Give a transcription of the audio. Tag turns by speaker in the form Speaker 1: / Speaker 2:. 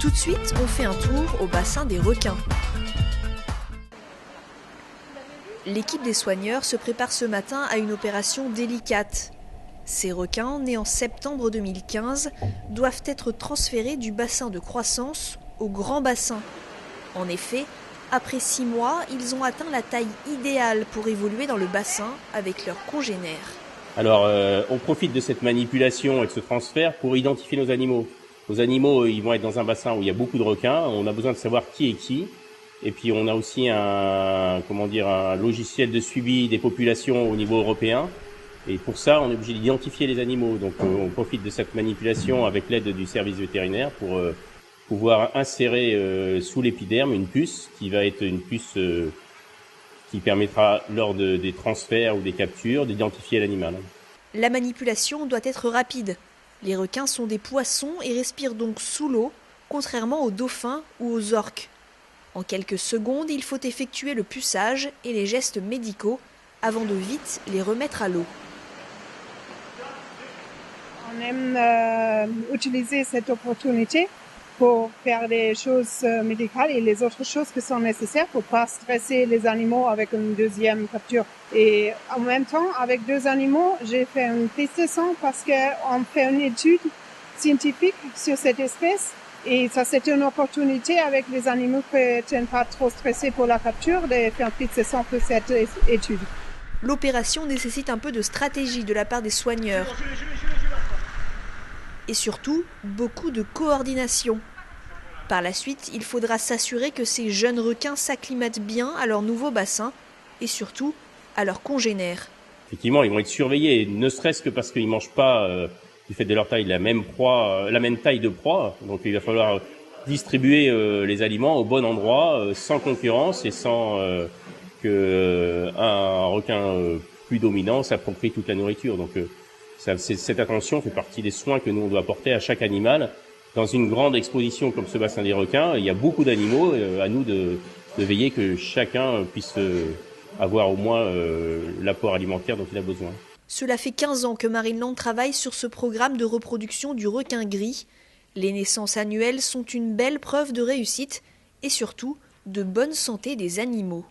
Speaker 1: Tout de suite, on fait un tour au bassin des requins. L'équipe des soigneurs se prépare ce matin à une opération délicate. Ces requins, nés en septembre 2015, doivent être transférés du bassin de croissance au grand bassin. En effet, après 6 mois, ils ont atteint la taille idéale pour évoluer dans le bassin avec leurs congénères.
Speaker 2: Alors, on profite de cette manipulation et de ce transfert pour identifier nos animaux. Nos animaux, ils vont être dans un bassin où il y a beaucoup de requins. On a besoin de savoir qui est qui. Et puis, on a aussi un logiciel de suivi des populations au niveau européen. Et pour ça, on est obligé d'identifier les animaux. Donc, on profite de cette manipulation avec l'aide du service vétérinaire pour pouvoir insérer sous l'épiderme une puce qui va être une puce qui permettra, lors des transferts ou des captures, d'identifier l'animal.
Speaker 1: La manipulation doit être rapide. Les requins sont des poissons et respirent donc sous l'eau, contrairement aux dauphins ou aux orques. En quelques secondes, il faut effectuer le puçage et les gestes médicaux avant de vite les remettre à l'eau.
Speaker 3: On aime utiliser cette opportunité pour faire les choses médicales et les autres choses qui sont nécessaires pour pas stresser les animaux avec une deuxième capture. Et en même temps, avec 2 animaux, j'ai fait une prise de sang parce qu'on fait une étude scientifique sur cette espèce. Et ça, c'était une opportunité avec les animaux qui n'étaient pas trop stressés pour la capture de faire une prise de sang pour cette étude.
Speaker 1: L'opération nécessite un peu de stratégie de la part des soigneurs. Et surtout, beaucoup de coordination. Par la suite, il faudra s'assurer que ces jeunes requins s'acclimatent bien à leur nouveau bassin et surtout à leurs congénères.
Speaker 2: Effectivement, ils vont être surveillés, ne serait-ce que parce qu'ils ne mangent pas, du fait de leur taille, la même taille de proie. Donc il va falloir distribuer les aliments au bon endroit, sans concurrence et sans qu'un requin plus dominant s'approprie toute la nourriture. Donc cette attention fait partie des soins que nous on doit apporter à chaque animal. Dans une grande exposition comme ce bassin des requins, il y a beaucoup d'animaux, à nous de veiller que chacun puisse avoir au moins l'apport alimentaire dont il a besoin.
Speaker 1: Cela fait 15 ans que Marineland travaille sur ce programme de reproduction du requin gris. Les naissances annuelles sont une belle preuve de réussite et surtout de bonne santé des animaux.